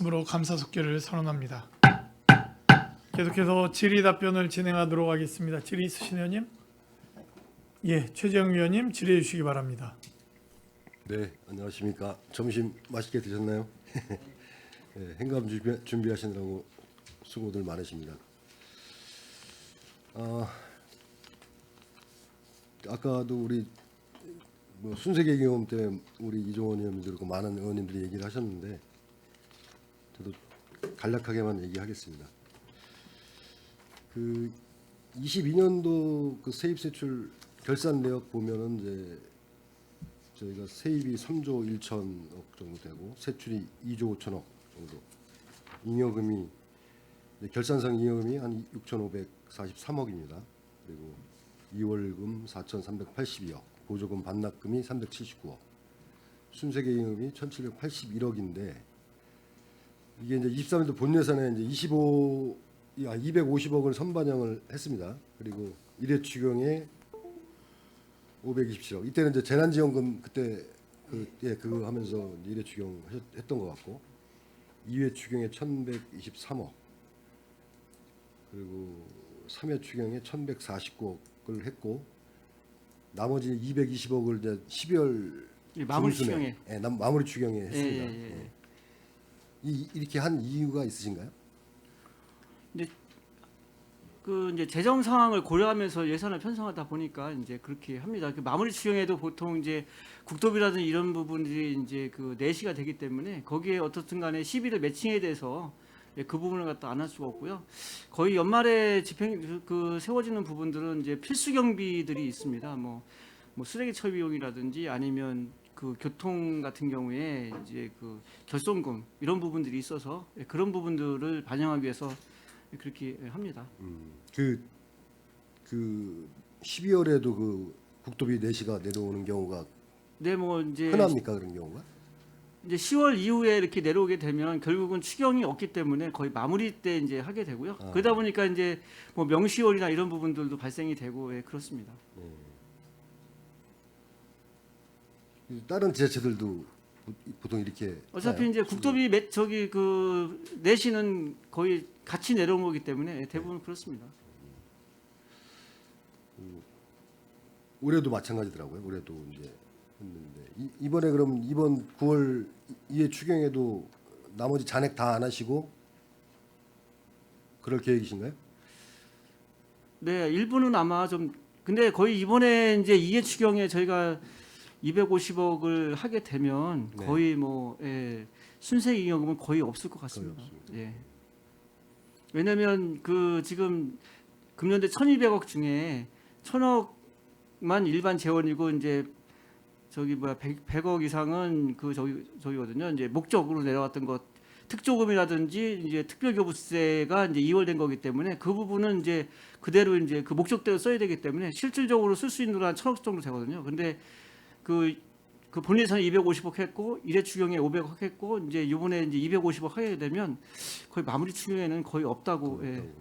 으로 감사 속결을 선언합니다. 계속해서 질의 답변을 진행하도록 하겠습니다. 질의 있으신 의원님? 예, 최재형 위원님 질의해 주시기 바랍니다. 네, 안녕하십니까. 점심 맛있게 드셨나요? 네, 행감 준비하시느라고 수고들 많으십니다. 아까도 우리 순세계 경험 때문에 우리 이종원 의원님도 그렇고 많은 의원님들이 얘기를 하셨는데 저도 간략하게만 얘기하겠습니다. 그 22년도 그 세입세출 결산 내역 보면은 이제 저희가 세입이 3조 1천억 정도 되고 세출이 2조 5천억 정도, 잉여금이 결산상 잉여금이 한 6,543억입니다. 그리고 이월금 4,382억, 보조금 반납금이 379억, 순세계 잉여금이 1,781억인데 이게 이제 23년도 본 예산에 이제 250억을 선반영을 했습니다. 그리고 일회 추경에 527억. 이때는 이제 재난지원금 그때 그거 하면서 일회 추경 했던 것 같고, 2회 추경에 1,123억, 그리고 3회 추경에 1,149억을 했고, 나머지 220억을 이제 12월 마무리 중순에, 추경에. 마무리 추경에 했습니다. 예. 이렇게 한 이유가 있으신가요? 그 이제 재정 상황을 고려하면서 예산을 편성하다 보니까 이제 그렇게 합니다. 그 마무리 추경에도 보통 이제 국토비라든지 이런 부분들이 이제 그 내시가 되기 때문에 거기에 어떻든 간에 시비를 매칭에 대해서 그 부분을 갖다 안 할 수가 없고요. 거의 연말에 집행 그 세워지는 부분들은 이제 필수 경비들이 있습니다. 뭐 쓰레기 처리 비용이라든지 아니면 그 교통 같은 경우에 이제 그 결손금 이런 부분들이 있어서 그런 부분들을 반영하기 위해서 그렇게 합니다. 그 12월에도 그 국토비 내시가 내려오는 경우가 네, 뭐 이제 흔합니까, 그런 경우가? 이제 10월 이후에 이렇게 내려오게 되면 결국은 추경이 없기 때문에 거의 마무리 때 이제 하게 되고요. 그러다 보니까 이제 뭐 명시월이나 이런 부분들도 발생이 되고 그렇습니다. 다른 지자체들도 보통 이렇게 어차피 하나요? 이제 국토비 저기 그 내시는 거의 같이 내려온 거기 때문에 대부분 그렇습니다. 올해도 마찬가지더라고요. 올해도 이제 했는데 이번에 그럼 이번 9월 2회 추경에도 나머지 잔액 다 안 하시고 그럴 계획이신가요? 네, 일부는 아마 좀 근데 거의 이번에 이제 2회 추경에 저희가 250억을 하게 되면 네. 거의 순세 잉여금은 거의 없을 것 거의 같습니다. 없습니다. 예. 왜냐하면 그 지금 금년대 1,200억 중에 1,000억만 일반 재원이고 이제 저기 100억 이상은 그 저기거든요. 이제 목적으로 내려왔던 것 특조금이라든지 이제 특별교부세가 이제 2월 된 거기 때문에 그 부분은 이제 그대로 이제 그 목적대로 써야 되기 때문에 실질적으로 쓸 수 있는 건 한 1,000억 정도 되거든요. 근데 그 본 예산에 250억 했고 일회 추경에 500억 했고 이제 이번에 이제 250억 하게 되면 거의 마무리 추경에는 거의 없다고. 예.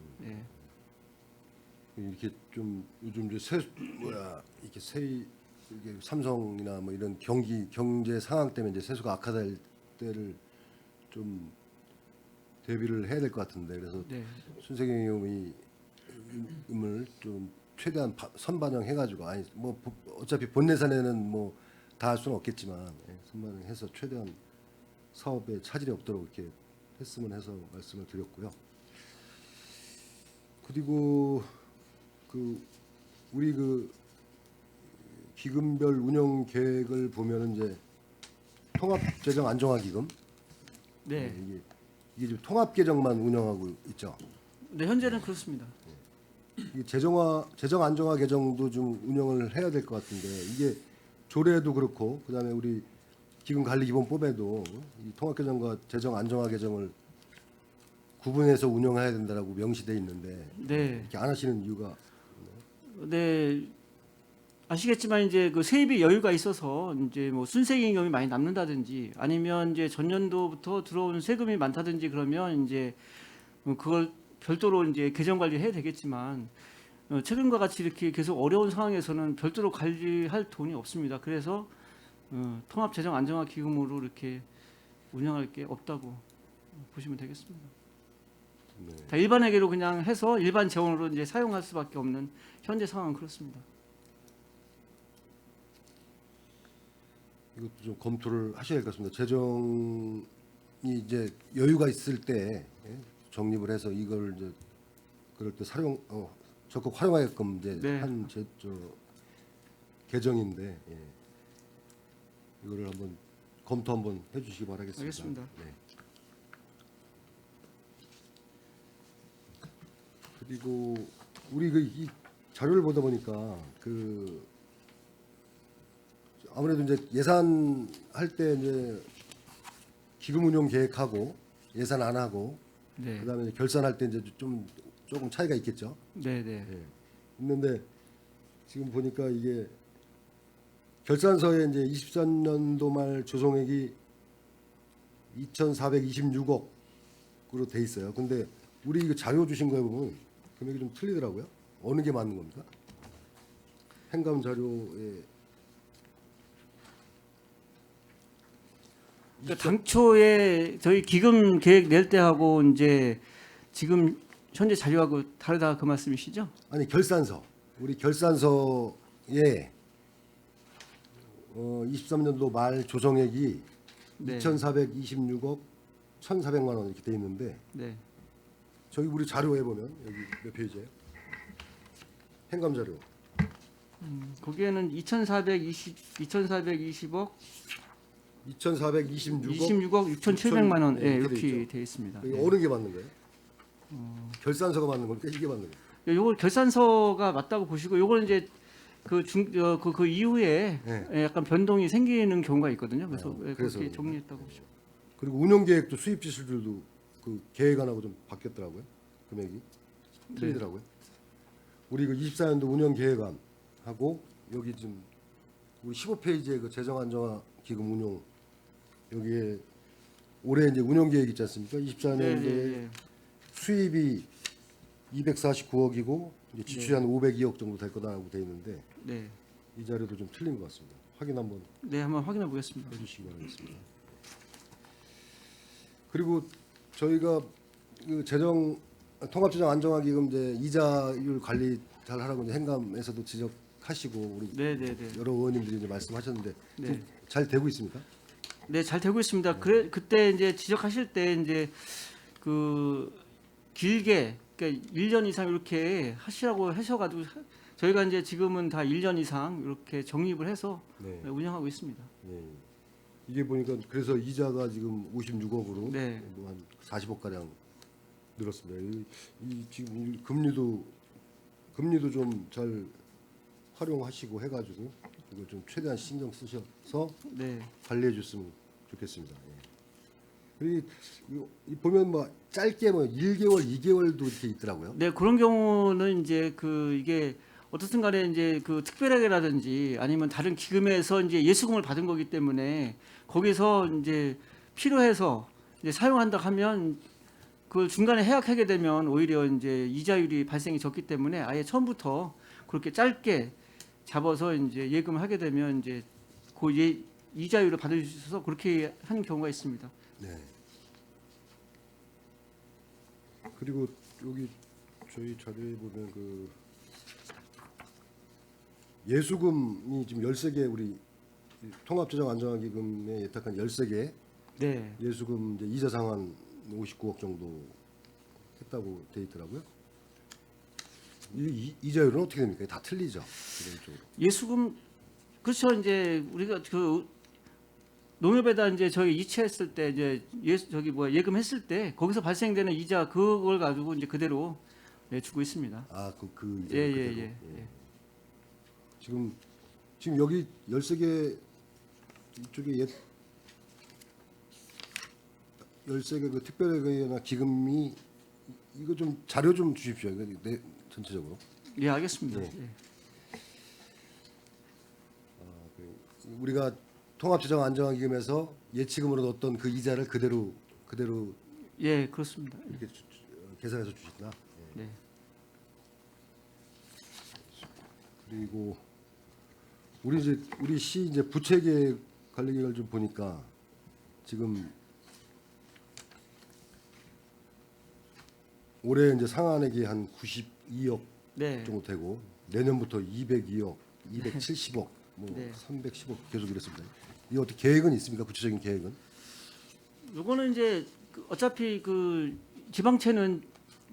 이렇게 좀 요즘 이제 이게 삼성이나 뭐 이런 경제 상황 때문에 이제 세수가 악화될 때를 좀 대비를 해야 될 것 같은데, 그래서 네. 순세경영을 좀 최대한 선반영해가지고, 아니 뭐 어차피 본 예산에는 뭐 다 할 수는 없겠지만 선반영해서 최대한 사업에 차질이 없도록 이렇게 했으면 해서 말씀을 드렸고요. 그리고 우리 기금별 운영 계획을 보면은 이제 통합재정 안정화기금, 네. 이게 지금 통합계정만 운영하고 있죠. 네, 현재는 그렇습니다. 이게 재정 안정화 계정도 좀 운영을 해야 될 것 같은데, 이게 조례도 그렇고 그다음에 우리 기금관리기본법에도 이 통합계정과 재정 안정화 계정을 구분해서 운영해야 된다라고 명시돼 있는데 네. 이렇게 안 하시는 이유가? 네. 아시겠지만 이제 그 세입이 여유가 있어서 이제 뭐 순세익금이 많이 남는다든지 아니면 이제 전년도부터 들어온 세금이 많다든지 그러면 이제 그걸 별도로 이제 계정 관리해야 되겠지만 최근과 같이 이렇게 계속 어려운 상황에서는 별도로 관리할 돈이 없습니다. 그래서 통합재정 안정화 기금으로 이렇게 운영할 게 없다고 보시면 되겠습니다. 네. 다 일반회계로 그냥 해서 일반 재원으로 이제 사용할 수밖에 없는 현재 상황은 그렇습니다. 이것도 좀 검토를 하셔야 될 것 같습니다. 재정이 이제 여유가 있을 때 적립을 해서 이걸 이제 그럴 때 적극 활용하게끔 이제 네. 한 계정인데 이거를 한번 검토 한번 해주시기 바라겠습니다. 알겠습니다. 네. 그리고 우리 이 자료를 보다 보니까 아무래도 이제 예산할 때 이제 기금 운용 계획하고 예산 안 하고 네, 그다음에 결산할 때 이제 조금 차이가 있겠죠. 네, 네, 예. 있는데 지금 보니까 이게 결산서에 이제 23년도 말 조성액이 2,426억으로 돼 있어요. 근데 우리 이거 자료 주신 거에 보면 금액이 좀 틀리더라고요. 어느 게 맞는 겁니까? 행감 자료에 그러니까 당초에 저희 기금 계획 낼 때하고 이제 지금 현재 자료하고 다르다 그 말씀이시죠? 아니 결산서 우리 결산서에 23년도 말 조성액이 네. 2,426억 1,400만 원 이렇게 돼 있는데 네, 저기 우리 자료에 보면 여기 몇 페이지예요? 행감 자료. 거기에는 2,420억 2,426억 26억 6,700만 원 네, 이렇게 이렇게 되어 있습니다. 이게 네. 어느 게 맞는 거예요? 결산서가 맞는 겁니까? 이게 맞는 거예요? 요걸 결산서가 맞다고 보시고 요거는 이제 그 이후에 네. 약간 변동이 생기는 경우가 있거든요. 그래서 그래서 그렇게 정리했다고 보시고. 그리고 운영 계획도 수입 지출들도 그 계획 안 하고 좀 바뀌었더라고요. 금액이 틀리더라고요. 우리 그 24년도 운영 계획안 하고 여기 지금 우리 15페이지에 그 재정 안정화 기금 운용 여기에 올해 이제 운영 계획 있지 않습니까? 24년도에 네. 수입이 249억이고 이제 지출이 한 502억 정도 될 거다라고 돼 있는데 네. 이 자료도 좀 틀린 것 같습니다. 확인 한번 네, 한번 확인해 보겠습니다. 해주시기 바라겠습니다. 그리고 저희가 그 통합재정 안정화기금 이제 이자율 관리 잘 하라고 이제 행감에서도 지적하시고 우리 네, 네, 네. 여러 의원님들이 이제 말씀하셨는데 네. 좀 잘 되고 있습니까? 네, 잘 되고 있습니다. 그때 이제 지적하실 때 이제 그 길게 그러니까 1년 이상 이렇게 하시라고 하셔가지고 저희가 이제 지금은 다 1년 이상 이렇게 적립을 해서 네. 운영하고 있습니다. 예. 이게 보니까 그래서 이자가 지금 56억으로 네. 한 40억 가량 늘었습니다. 지금 이 금리도 좀 잘 활용하시고 해가지고 이걸 좀 최대한 신경 쓰셔서 네. 관리해 줬으면 좋겠습니다. 예. 그리고 보면 뭐 짧게 뭐 1개월, 2개월도 이렇게 있더라고요. 네, 그런 경우는 이제 이게 어떻든 간에 이제 그 특별회계라든지 아니면 다른 기금에서 이제 예수금을 받은 거기 때문에 거기서 이제 필요해서 이제 사용한다 하면 그 중간에 해약하게 되면 오히려 이제 이자율이 발생이 적기 때문에 아예 처음부터 그렇게 짧게 잡아서 이제 예금을 하게 되면 이제 이자율을 받으셔서 그렇게 하는 경우가 있습니다. 네. 그리고 여기 저희 자료에 보면 그 예수금이 지금 13개 우리 통합재정 안정화기금에 예탁한 13개 네. 예수금 이제 이자 상환 59억 정도 했다고 돼 있더라고요. 이자율은 어떻게 됩니까? 다 틀리죠. 기본적으로. 예수금 그렇죠. 이제 우리가 그 농협에다 이제 저희 이체했을 때 이제 예금했을 때 거기서 발생되는 이자 그걸 가지고 이제 그대로 주고 있습니다. 아, 그 이자 예, 그대로. 예. 지금 여기 13개 이쪽에 13개 그 특별회계나 기금이 이거 좀 자료 좀 주십시오. 이거 전체적으로. 예, 알겠습니다. 네. 예. 우리가 통합재정 안정화기금에서 예치금으로 넣었던 그 이자를 그대로 예, 그렇습니다. 이렇게 계산해서 주신다. 네. 그리고 우리 시 이제 부채계 관리 계획을 좀 보니까 지금 올해 이제 상한액이 한 92억 네. 정도 되고 내년부터 202억, 270억, 뭐 네. 310억 계속 이랬습니다. 이 어떻게 계획은 있습니까? 구체적인 계획은? 요거는 이제 어차피 그 지방채는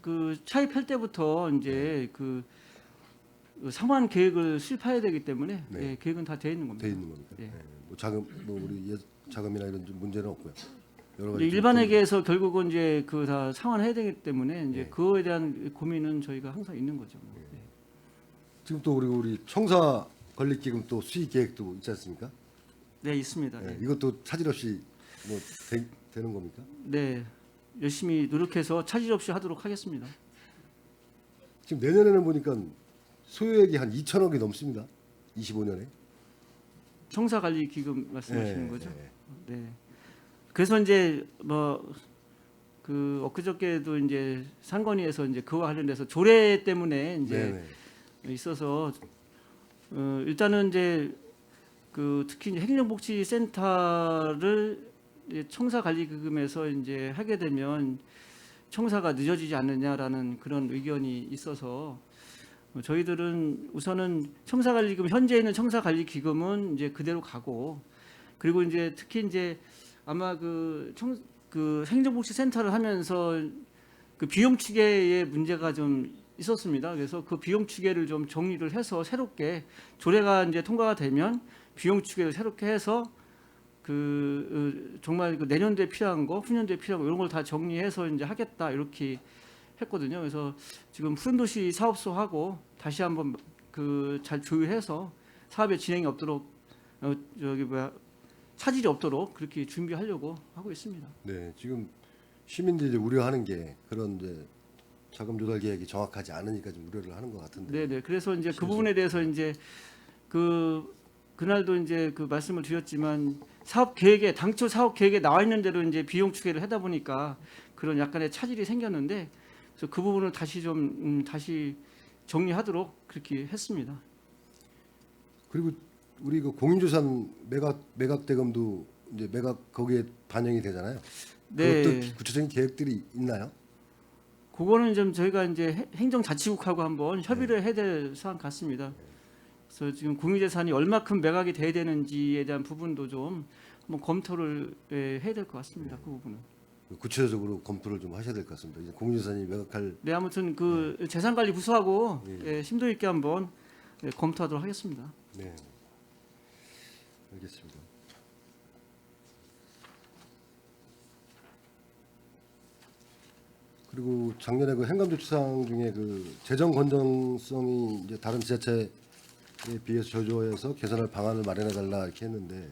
그 차입할 때부터 이제 그 상환 계획을 수립해야 되기 때문에 네. 예, 계획은 다 돼 있는 겁니다. 돼 있는 겁니까? 예. 예. 뭐 자금, 뭐 우리 자금이나 이런 좀 문제는 없고요. 여러 이제 가지 일반회계에서 결국은 이제 그 다 상환해야 되기 때문에 이제 네. 그거에 대한 고민은 저희가 항상 있는 거죠. 예. 지금 또 우리 청사 건립기금 또 수익 계획도 있지 않습니까? 네, 있습니다. 예. 네. 이것도 차질 없이 뭐 되는 겁니까? 네, 열심히 노력해서 차질 없이 하도록 하겠습니다. 지금 내년에는 보니까 소요액이 한 2천억이 넘습니다. 25년에. 청사관리기금 말씀하시는 예, 거죠? 예. 네. 그래서 이제 뭐 그 엊그저께도 이제 상건위에서 이제 그와 관련돼서 조례 때문에 이제 네네. 있어서 일단은 이제 그 특히 이제 행정복지센터를 이제 청사관리기금에서 이제 하게 되면 청사가 늦어지지 않느냐라는 그런 의견이 있어서 저희들은 우선은 청사관리기금 현재 있는 청사관리기금은 이제 그대로 가고 그리고 이제 특히 이제 아마 그 행정복지센터를 하면서 그 비용 추계의 문제가 좀 있었습니다. 그래서 그 비용 추계를 좀 정리를 해서 새롭게 조례가 이제 통과가 되면 비용 추계를 새롭게 해서 정말 그 내년도에 필요한 거, 후년도에 필요한 거 이런 걸 다 정리해서 이제 하겠다 이렇게 했거든요. 그래서 지금 푸른도시 사업소하고 다시 한번 잘 조율해서 사업의 진행이 없도록 차질이 없도록 그렇게 준비하려고 하고 있습니다. 네, 지금 시민들이 이제 우려하는 게 그런 이제 자금 조달 계획이 정확하지 않으니까 좀 우려를 하는 것 같은데. 네네. 그래서 이제 그 부분에 대해서 이제 그날도 이제 그 말씀을 드렸지만 당초 사업 계획에 나와 있는 대로 이제 비용 추계를 하다 보니까 그런 약간의 차질이 생겼는데 그래서 그 부분을 다시 좀 다시 정리하도록 그렇게 했습니다. 그리고 우리 그 공인주산 매각 대금도 이제 매각 거기에 반영이 되잖아요. 네. 그것도 구체적인 계획들이 있나요? 그거는 좀 저희가 이제 행정자치국하고 한번 협의를 해야 될 사안 같습니다. 그래서 지금 공유재산이 얼마큼 매각이 돼야 되는지에 대한 부분도 좀 한번 검토를 해야 될 것 같습니다. 그 부분은. 구체적으로 검토를 좀 하셔야 될 것 같습니다. 이제 공인주산이 매각할 네, 아무튼 그 재산관리 부서하고 네. 심도 있게 한번 검토하도록 하겠습니다. 네. 알겠습니다. 그리고 작년에 그 행감조치사항 중에 그 재정 건전성이 이제 다른 지자체에 비해서 저조해서 개선할 방안을 마련해 달라 이렇게 했는데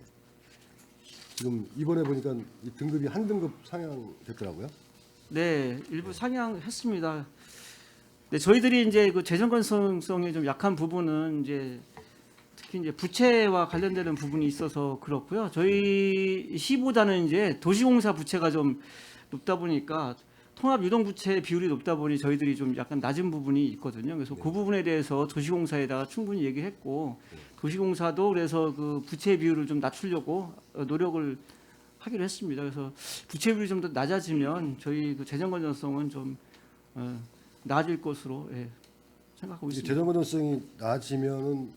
지금 이번에 보니까 이 등급이 한 등급 상향됐더라고요. 네, 일부 상향했습니다. 네, 저희들이 이제 그 재정 건전성이 좀 약한 부분은 이제 특히 이제 부채와 관련되는 부분이 있어서 그렇고요. 저희 시보다는 이제 도시공사 부채가 좀 높다 보니까 통합 유동 부채 비율이 높다 보니 저희들이 좀 약간 낮은 부분이 있거든요. 그래서 그 부분에 대해서 도시공사에다가 충분히 얘기했고 도시공사도 그래서 그 부채 비율을 좀 낮추려고 노력을 하기로 했습니다. 그래서 부채 비율이 좀 더 낮아지면 저희 그 재정 건전성은 좀 나아질 것으로 생각하고 있습니다. 재정 건전성이 나아지면은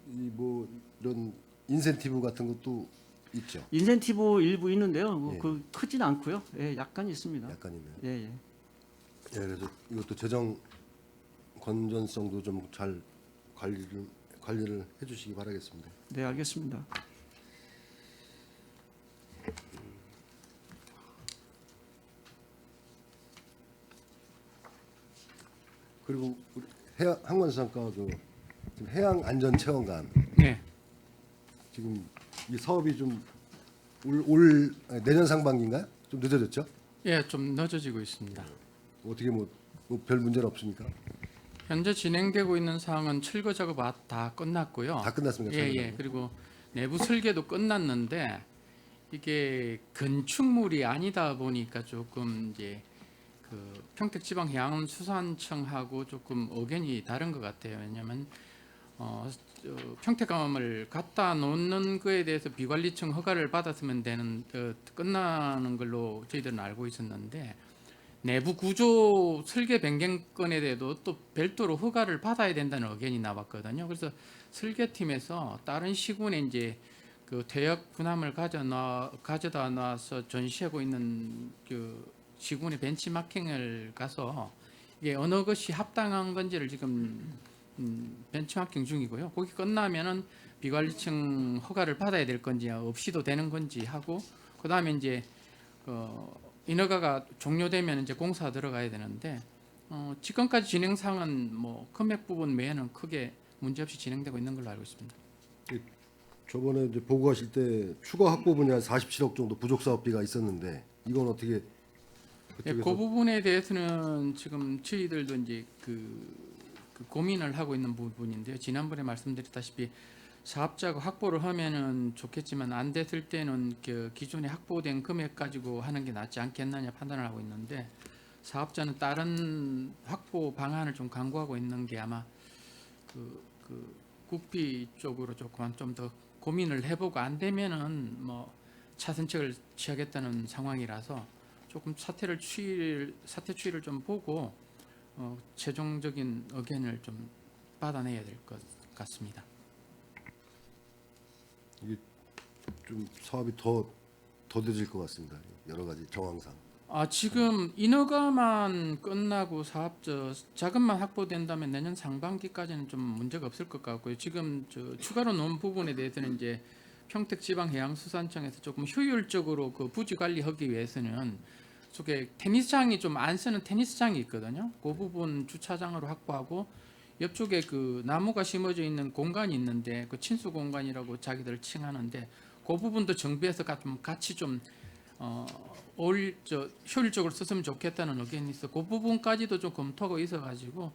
이 뭐 이런 인센티브 같은 것도 있죠. 인센티브 일부 있는데요. 예. 그 크진 않고요. 약간 있습니다. 약간 있네요. 예. 예, 그래서 이것도 재정 건전성도 좀 잘 관리를 해주시기 바라겠습니다. 네, 알겠습니다. 그리고 우리 항만수산과 그 지금 해양안전체험관 네, 지금 이 사업이 좀 올 내년 상반기인가요? 좀 늦어졌죠? 예, 좀 늦어지고 있습니다. 어떻게 뭐 별 문제는 없습니까? 현재 진행되고 있는 사항은 철거 작업 다 끝났고요. 다 끝났습니까? 예, 예. 그리고 내부 설계도 끝났는데 이게 건축물이 아니다 보니까 조금 이제 그 평택지방해양수산청하고 조금 의견이 다른 것 같아요. 왜냐하면 평택감을 갖다 놓는 거에 대해서 비관리청 허가를 받았으면 되는 끝나는 걸로 저희들은 알고 있었는데 내부 구조 설계 변경 건에 대해도 또 별도로 허가를 받아야 된다는 의견이 나왔거든요. 그래서 설계팀에서 다른 시군에 이제 그 퇴역 군함을 가져다 놔서 전시하고 있는 그 시군의 벤치마킹을 가서 이게 어느 것이 합당한 건지를 지금 벤치마킹 중이고요. 거기 끝나면은 비관리층 허가를 받아야 될 건지 없이도 되는 건지 하고 그 다음에 이제 인허가가 종료되면 이제 공사 들어가야 되는데 지금까지 진행상은 뭐 금액 부분 외에는 크게 문제없이 진행되고 있는 걸로 알고 있습니다. 저번에 이제 보고 가실 때 추가 확보분이 한 47억 정도 부족 사업비가 있었는데 이건 어떻게 예, 그쪽에서 그 부분에 대해서는 지금 저희들도 이제 그 고민을 하고 있는 부분인데요. 지난번에 말씀드렸다시피 사업자가 확보를 하면은 좋겠지만 안 됐을 때는 그 기존에 확보된 금액 가지고 하는 게 낫지 않겠느냐 판단을 하고 있는데 사업자는 다른 확보 방안을 좀 강구하고 있는 게 아마 그 국비 쪽으로 조금 좀 더 고민을 해보고 안 되면은 뭐 차선책을 취하겠다는 상황이라서 조금 사태 추이를 좀 보고 최종적인 의견을 좀 받아내야 될 것 같습니다. 이게 좀 사업이 더 더뎌질 것 같습니다. 여러 가지 정황상. 지금 인허가만 끝나고 자금만 확보된다면 내년 상반기까지는 좀 문제가 없을 것 같고요. 지금 추가로 놓은 부분에 대해서는 이제 평택지방해양수산청에서 조금 효율적으로 그 부지 관리하기 위해서는 속에 테니스장이 좀 안 쓰는 테니스장이 있거든요. 그 부분 주차장으로 확보하고 옆쪽에 그 나무가 심어져 있는 공간이 있는데 그 친수 공간이라고 자기들 칭하는데 그 부분도 정비해서 좀 같이 좀 효율적으로 썼으면 좋겠다는 의견이 있어. 그 부분까지도 좀 검토하고 있어가지고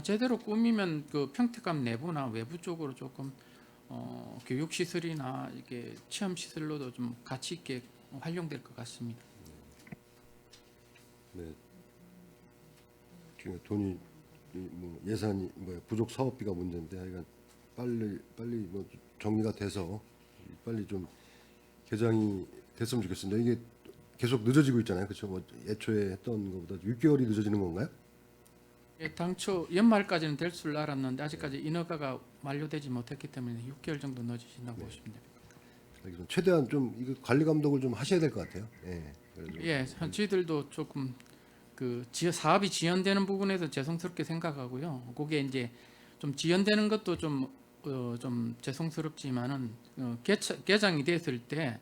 제대로 꾸미면 그 평택감 내부나 외부 쪽으로 조금 교육 시설이나 이게 체험 시설로도 좀 가치 있게 활용될 것 같습니다. 네. 지금 돈이 뭐 예산이 뭐 부족 사업비가 문제인데 하여간 빨리 뭐 정리가 돼서 빨리 좀 개장이 됐으면 좋겠습니다. 이게 계속 늦어지고 있잖아요. 그렇죠? 뭐 애초에 했던 것보다 6개월이 늦어지는 건가요? 예, 당초 연말까지는 될 줄 알았는데 아직까지 인허가가 만료되지 못했기 때문에 6개월 정도 늦어진다고 보시면 됩니다. 그래서 최대한 좀 이거 관리 감독을 좀 하셔야 될 것 같아요. 예. 그래서 예, 저희들도 조금 그 사업이 지연되는 부분에서 죄송스럽게 생각하고요. 그게 이제 좀 지연되는 것도 좀 죄송스럽지만은 개장이 됐을 때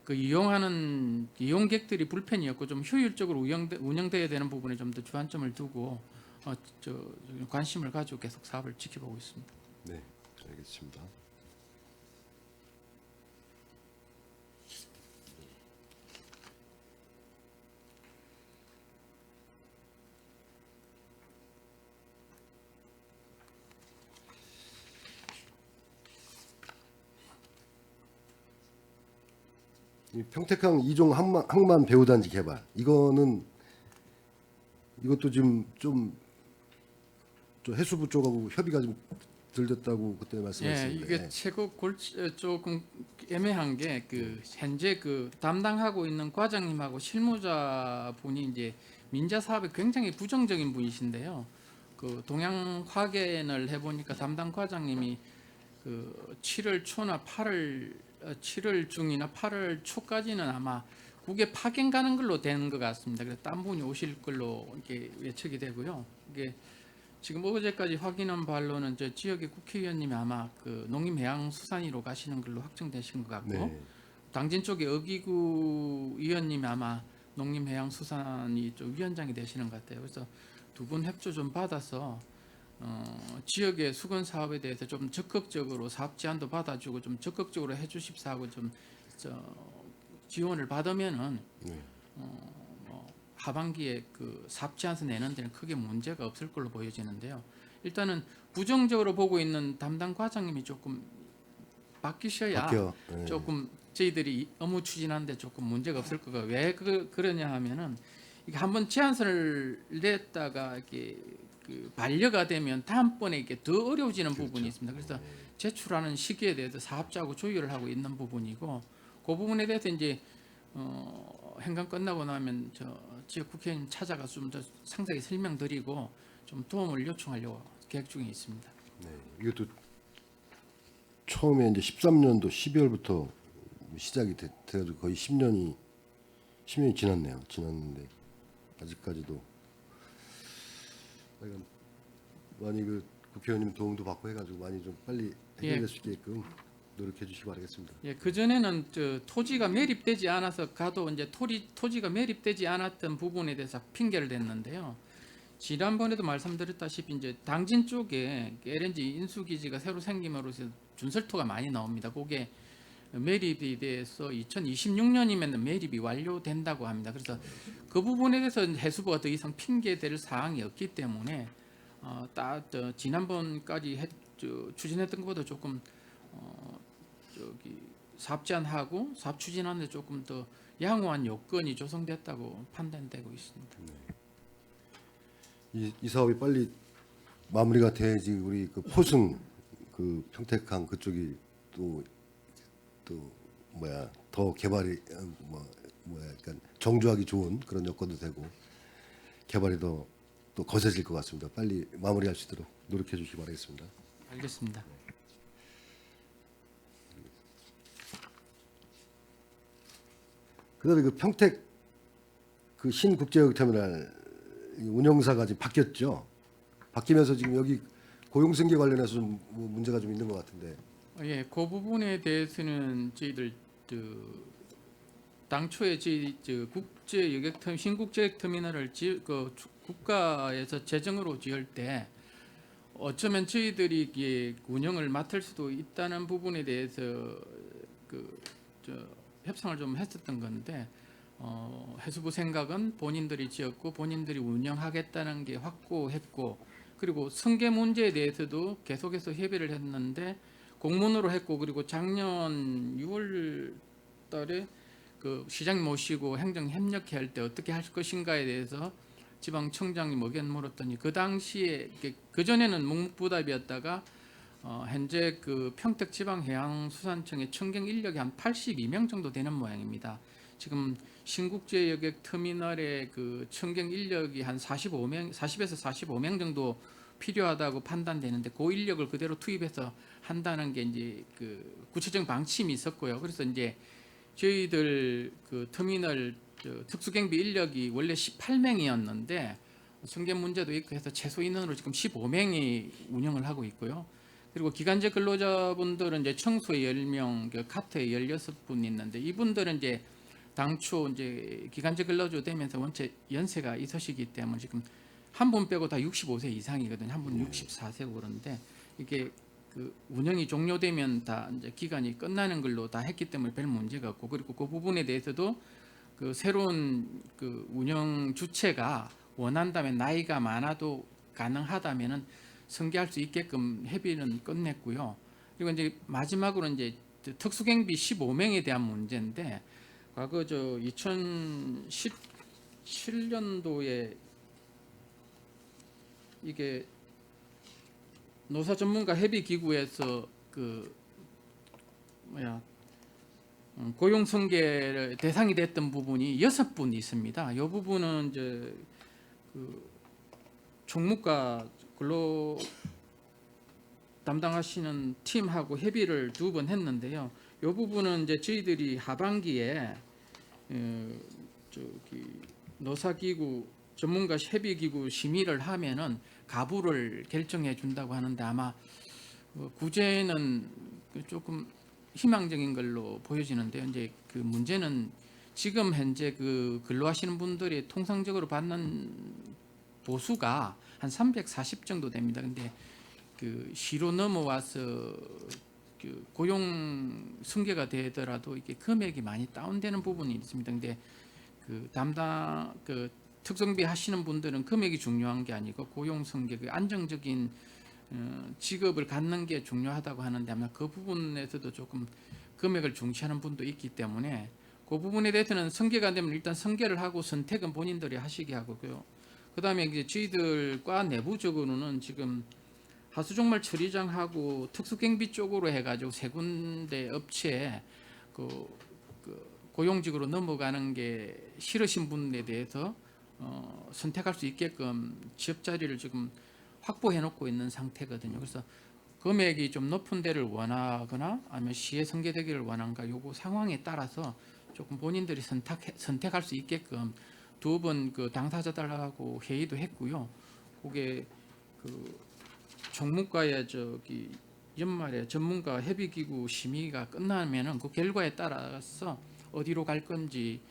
그 이용하는 이용객들이 불편이 없고 좀 효율적으로 운영돼야 되는 부분에 좀 더 주안점을 두고 관심을 가지고 계속 사업을 지켜보고 있습니다. 네, 알겠습니다. 이 평택항 2종 항만 배후단지 개발 이것도 지금 좀 해수부 쪽하고 협의가 좀 덜 됐다고 그때 예, 말씀하셨는데 이게 최고 조금 애매한 게 현재 그 담당하고 있는 과장님하고 실무자분이 이제 민자 사업에 굉장히 부정적인 분이신데요. 그 동양 화견을 해보니까 담당 과장님이 그 7월 초나 7월 중이나 8월 초까지는 아마 국외 파견 가는 걸로 되는 것 같습니다. 그래서 딴 분이 오실 걸로 이렇게 예측이 되고요. 이게 지금 어제까지 확인한 바로는 저 지역의 국회의원님이 아마 그 농림해양수산위로 가시는 걸로 확정되신 것 같고 네. 당진 쪽에 어기구 의원님이 아마 농림해양수산위 쪽 위원장이 되시는 것 같아요. 그래서 두 분 협조 좀 받아서 지역의 수건 사업에 대해서 좀 적극적으로 사업 제안도 받아주고 좀 적극적으로 해주십사 하고 좀 지원을 받으면은 네. 뭐 하반기에 그 사업 제안서 내는 데는 크게 문제가 없을 걸로 보여지는데요. 일단은 부정적으로 보고 있는 담당 과장님이 조금 바뀌셔야 네. 조금 저희들이 업무 추진하는데 조금 문제가 없을 거가 왜 그러냐 하면은 이게 한번 제안서를 냈다가 이게 그 반려가 되면 다음번에 이게 더 어려워지는 부분이 있습니다. 그래서 제출하는 시기에 대해서 사업자하고 조율을 하고 있는 부분이고 그 부분에 대해서 이제 행간 끝나고 나면 지역 국회의원 찾아가서 좀 더 상세히 설명드리고 좀 도움을 요청하려고 계획 중에 있습니다. 네, 이것도 처음에 이제 13년도 12월부터 시작이 돼가지고 거의 10년이 지났네요. 지났는데 아직까지도 하여간 많이 그 국회의원님 도움도 받고 해가지고 많이 좀 빨리 해결될 예. 수 있게끔 노력해 주시기 바라겠습니다. 예, 그 전에는 토지가 매립되지 않아서 가도 이제 토지가 매립되지 않았던 부분에 대해서 핑계를 댔는데요. 지난번에도 말씀드렸다시피 이제 당진 쪽에 LNG 인수 기지가 새로 생김으로써 준설토가 많이 나옵니다. 그게 매립에 대해서 2026년이면 매립이 완료된다고 합니다. 그래서 그 부분에 대해서 해수부가 더 이상 핑계될 사항이 없기 때문에 지난번까지 추진했던 것보다 조금 사업 제한하고 사업 추진하는데 조금 더 양호한 요건이 조성됐다고 판단되고 있습니다. 이 사업이 빨리 마무리가 돼야지 우리 그 포승 그 평택항 그쪽이 또 더 개발이 약간 정주하기 좋은 그런 여건도 되고 개발이 더 또 거세질 것 같습니다. 빨리 마무리할 수 있도록 노력해 주시기 바라겠습니다. 알겠습니다. 그다음에 그 평택 그 신국제역터미널 운영사가 지금 바뀌었죠. 바뀌면서 지금 여기 고용승계 관련해서 좀 문제가 좀 있는 것 같은데. 예, 그 부분에 대해서는 저희들 당초에 신국제역터미널을 국가에서 재정으로 지을 때 어쩌면 저희들이 이게 운영을 맡을 수도 있다는 부분에 대해서 협상을 좀 했었던 건데 해수부 생각은 본인들이 지었고 본인들이 운영하겠다는 게 확고했고 그리고 승계 문제에 대해서도 계속해서 협의를 했는데 공문으로 했고 그리고 작년 6월 달에 그 시장 모시고 행정 협력회 할 때 어떻게 할 것인가에 대해서 지방청장이 의견 물었더니 그 당시에 그 전에는 묵묵부답이었다가 현재 그 평택지방해양수산청의 청경 인력이 한 82명 정도 되는 모양입니다. 지금 신국제여객 터미널의 그 청경 인력이 한 40에서 45명 정도 필요하다고 판단되는데 그 인력을 그대로 투입해서 한다는 게 이제 그 구체적인 방침이 있었고요. 그래서 이제 저희들 그 터미널 특수경비 인력이 원래 18명이었는데 승계 문제도 있고 해서 최소 인원으로 지금 15명이 운영을 하고 있고요. 그리고 기간제 근로자분들은 이제 청소에 10명, 카트에 16분 있는데 이분들은 이제 당초 이제 기간제 근로자 되면서 원체 연세가 있으시기 때문에 지금 한 분 빼고 다 65세 이상이거든요. 한 분 64세고 그런데 이게 그 운영이 종료되면 다 이제 기간이 끝나는 걸로 다 했기 때문에 별 문제가 없고 그리고 그 부분에 대해서도 그 새로운 그 운영 주체가 원한다면 나이가 많아도 가능하다면은 승계할 수 있게끔 협의는 끝냈고요. 그리고 이제 마지막으로 이제 특수경비 15명에 대한 문제인데 과거 2017년도에 이게 노사 전문가 협의 기구에서 고용 승계 대상이 됐던 부분이 6분 있습니다. 이 부분은 이제 그 총무과 근로 담당하시는 팀하고 협의를 2번 했는데요. 이 부분은 이제 저희들이 하반기에 노사기구 전문가 협의기구 심의를 하면은 가부를 결정해 준다고 하는데 아마 구제는 조금 희망적인 걸로 보여지는데요. 이제 그 문제는 지금 현재 그 근로하시는 분들이 통상적으로 받는 보수가 한 340 정도 됩니다. 근데 그 시로 넘어와서 그 고용 승계가 되더라도 이게 금액이 많이 다운되는 부분이 있습니다. 근데 그 특성비 하시는 분들은 금액이 중요한 게 아니고 고용 승계, 그 안정적인 직업을 갖는 게 중요하다고 하는데 아마 그 부분에서도 조금 금액을 중시하는 분도 있기 때문에 그 부분에 대해서는 승계가 되면 일단 승계를 하고 선택은 본인들이 하시게 하고요. 그다음에 이제 저희들과 내부적으로는 지금 하수종말 처리장하고 특수경비 쪽으로 해가지고 세 군데 업체에 고용직으로 넘어가는 게 싫으신 분에 대해서 선택할 수 있게끔 취업 자리를 지금 확보해 놓고 있는 상태거든요. 그래서 금액이 좀 높은 데를 원하거나 아니면 시에 승계되기를 원한가 요거 상황에 따라서 조금 본인들이 선택할 수 있게끔 두 번 그 당사자들하고 회의도 했고요. 그게 그 총무과의 저기 연말에 전문가 협의기구 심의가 끝나면은 그 결과에 따라서 어디로 갈 건지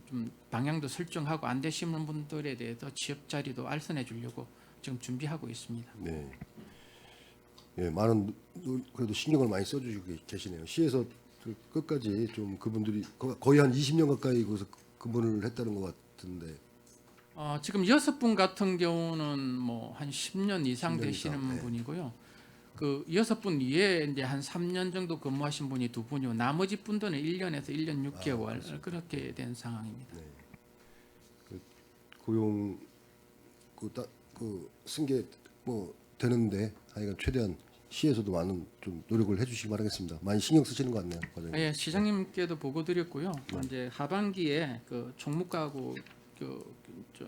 좀 방향도 설정하고 안 되시는 분들에 대해서 취업 자리도 알선해 주려고 지금 준비하고 있습니다. 네. 예, 많은 그래도 신경을 많이 써주시고 계시네요. 시에서 끝까지 좀 그분들이 거의 한 20년 가까이 거기서 근무를 했다는 것 같은데. 지금 6분 같은 경우는 뭐 한 10년 이상 10년 되시는 이상, 네. 분이고요. 그 6분 이에 이제 한 3년 정도 근무하신 분이 2분이고 나머지 분들은 1년에서 1년 6개월 그렇게 된 상황입니다. 고용 그 승계 뭐 되는데 하여간 최대한 시에서도 많은 좀 노력을 해주시기 바라겠습니다. 많이 신경 쓰시는 것 같네요, 과장님. 예, 시장님께도 보고 드렸고요. 이제 하반기에 그 총무과하고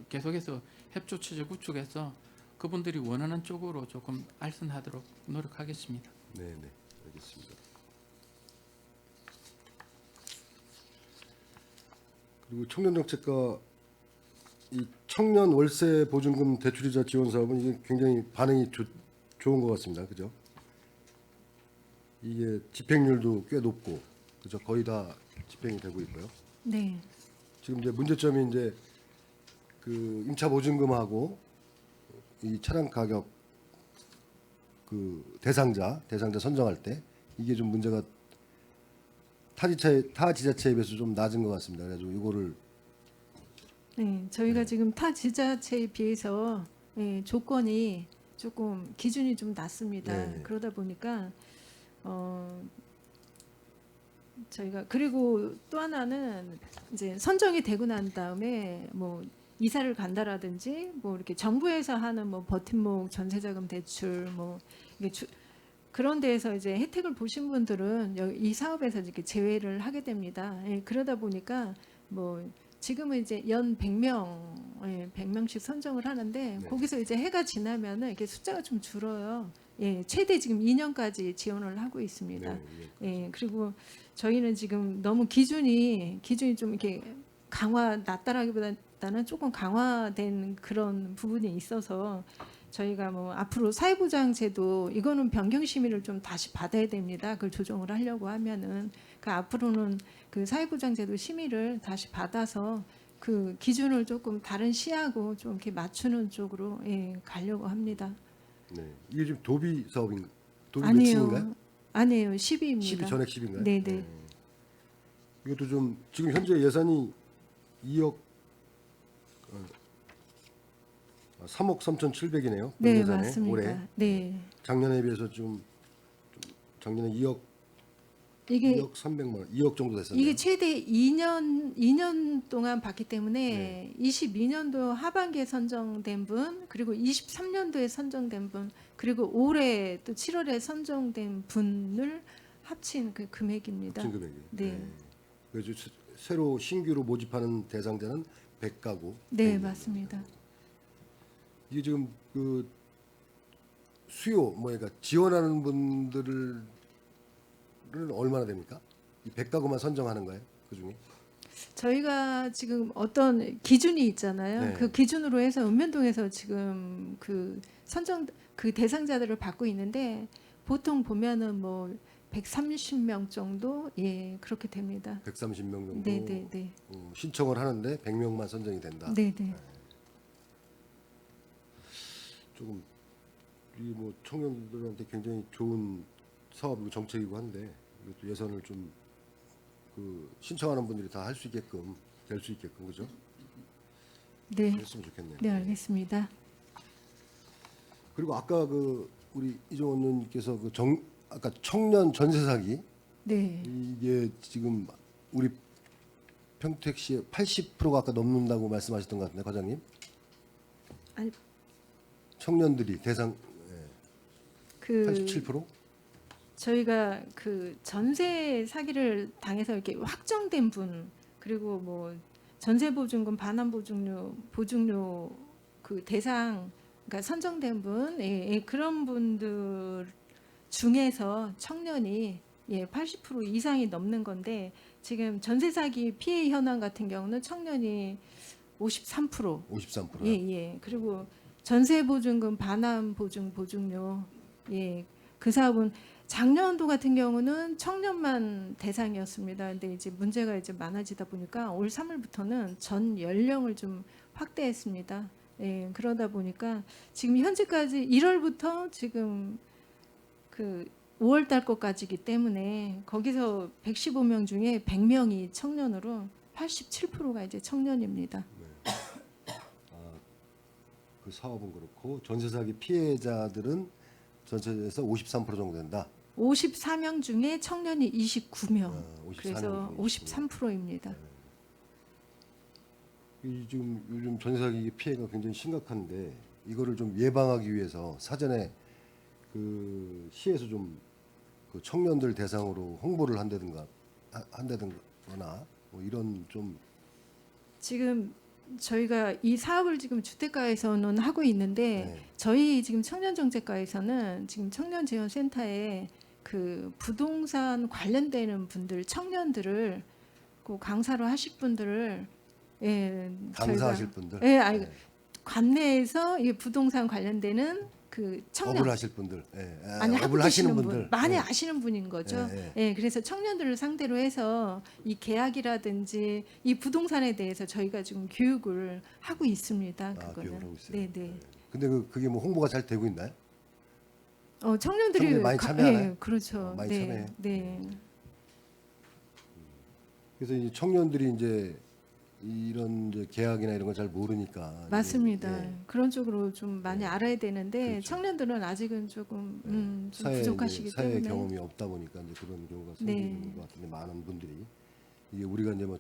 계속해서 협조 체제 구축해서 그분들이 원하는 쪽으로 조금 알선하도록 노력하겠습니다. 네, 네, 알겠습니다. 그리고 청년정책과 이 청년 월세 보증금 대출이자 지원 사업은 이게 굉장히 반응이 좋은 것 같습니다. 그죠? 이게 집행률도 꽤 높고, 그죠? 거의 다 집행이 되고 있고요. 네. 지금 이제 문제점이 이제 그 임차 보증금하고 이 차량 가격 그 대상자 선정할 때 이게 좀 문제가 타 지자체에 비해서 좀 낮은 것 같습니다. 그래서 이거를 네, 저희가 지금 타 지자체에 비해서 조건이 조금 기준이 좀 낮습니다. 네. 그러다 보니까 저희가 그리고 또 하나는 이제 선정이 되고 난 다음에 뭐 이사를 간다라든지 뭐 이렇게 정부에서 하는 뭐 버팀목 전세자금 대출 뭐 이게 그런 데에서 이제 혜택을 보신 분들은 이 사업에서 이렇게 제외를 하게 됩니다. 그러다 보니까 뭐 지금은 이제 연 100명, 100명씩 선정을 하는데 네. 거기서 이제 해가 지나면은 이렇게 숫자가 좀 줄어요. 최대 지금 2년까지 지원을 하고 있습니다. 네, 네. 그리고 저희는 지금 너무 기준이 좀 이렇게 낮다라기보다는 조금 강화된 그런 부분이 있어서 저희가 뭐 앞으로 사회보장제도 이거는 변경 심의를 좀 다시 받아야 됩니다. 그걸 조정을 하려고 하면은 그 앞으로는 그 사회보장제도 심의를 다시 받아서 그 기준을 조금 다른 시하고 좀 이렇게 맞추는 쪽으로 가려고 합니다. 네. 이게 지금 도비 사업인가요? 도비 아니에요. 매칭인가요? 아니에요. 10위입니다. 10이 전액 10인가요? 네네. 이것도 좀 지금 현재 예산이 2억 3억 3,700이네요. 네, 예산에 맞습니다. 올해 네. 작년에 비해서 좀 작년에 2억 이게 300만 원, 2억 정도 됐었네요. 이게 최대 2년 동안 받기 때문에 네. 22년도 하반기에 선정된 분, 그리고 23년도에 선정된 분, 그리고 올해 또 7월에 선정된 분을 합친 그 금액입니다. 합친 금액이. 네. 그래서 새로 신규로 모집하는 대상자는 100가구. 네, 맞습니다. 이게 지금 그 수요 그러니까 지원하는 분들은 얼마나 됩니까? 이 100가구만 선정하는 거예요? 그 중에? 저희가 지금 어떤 기준이 있잖아요. 네. 그 기준으로 해서 읍면동에서 지금 그 대상자들을 받고 있는데 보통 보면은 뭐 130명 정도 그렇게 됩니다. 130명 정도 네. 신청을 하는데 100명만 선정이 된다. 네. 조금 이 뭐 청년들한테 굉장히 좋은 사업이고 정책이고 한데 이것도 예산을 좀 그 신청하는 분들이 다 할 수 있게끔 될 수 있게끔 그죠? 네. 했으면 좋겠네요. 네, 알겠습니다. 그리고 아까 그 우리 이종원 의원님께서 아까 청년 전세 사기 네. 이게 지금 우리 평택시에 80%가 아까 넘는다고 말씀하셨던 것 같은데 과장님? 아니, 청년들이 대상 그 87%? 저희가 그 전세 사기를 당해서 이렇게 확정된 분 그리고 뭐 전세보증금 보증료 그 대상 그러니까 선정된 분 그런 분들 중에서 청년이 80% 이상이 넘는 건데 지금 전세 사기 피해 현황 같은 경우는 청년이 53%. 53%. 예. 그리고 전세보증금 보증료 그 사업은 작년도 같은 경우는 청년만 대상이었습니다. 근데 이제 문제가 이제 많아지다 보니까 올 3월부터는 전 연령을 좀 확대했습니다. 예, 그러다 보니까 지금 현재까지 1월부터 지금 그 5월 달 것까지기 때문에 거기서 115명 중에 100명이 청년으로 87%가 이제 청년입니다. 그 사업은 그렇고 전세 사기 피해자들은 전체에서 53% 정도 된다. 54명 중에 청년이 29명. 54명 그래서 중에 53%입니다. 이 지금 요즘 전세 사기 피해가 굉장히 심각한데 이거를 좀 예방하기 위해서 사전에 그 시에서 좀 그 청년들 대상으로 홍보를 한다든거나 뭐 이런 좀 지금 저희가 이 사업을 지금 주택가에서는 하고 있는데 저희 지금 청년정책과에서는 지금 청년지원센터에 그 부동산 관련되는 분들 청년들을 그 강사로 하실 분들을 강사하실 분들, 관내에서 이 부동산 관련되는 그 청년 업을 하실 분들, 많이 업을 하시는 분들, 많이 아시는 분인 거죠. 그래서 청년들을 상대로 해서 이 계약이라든지 이 부동산에 대해서 저희가 지금 교육을 하고 있습니다. 그거는. 교육을 하고 있어요. 네. 근데 그게 뭐 홍보가 잘 되고 있나요? 청년들이 청년들이 많이 참여하나요? 그렇죠. 많이 네. 참여해요? 네. 그래서 이 청년들이 이제 이런 이제 계약이나 이런 걸 잘 모르니까 맞습니다. 이제, 그런 쪽으로 좀 많이 알아야 되는데 그렇죠. 청년들은 아직은 조금 좀 사회 부족하시기 사회 때문에 경험이 없다 보니까 이제 그런 경우가 생기는 것 같은데 많은 분들이 이게 우리가 이제 뭐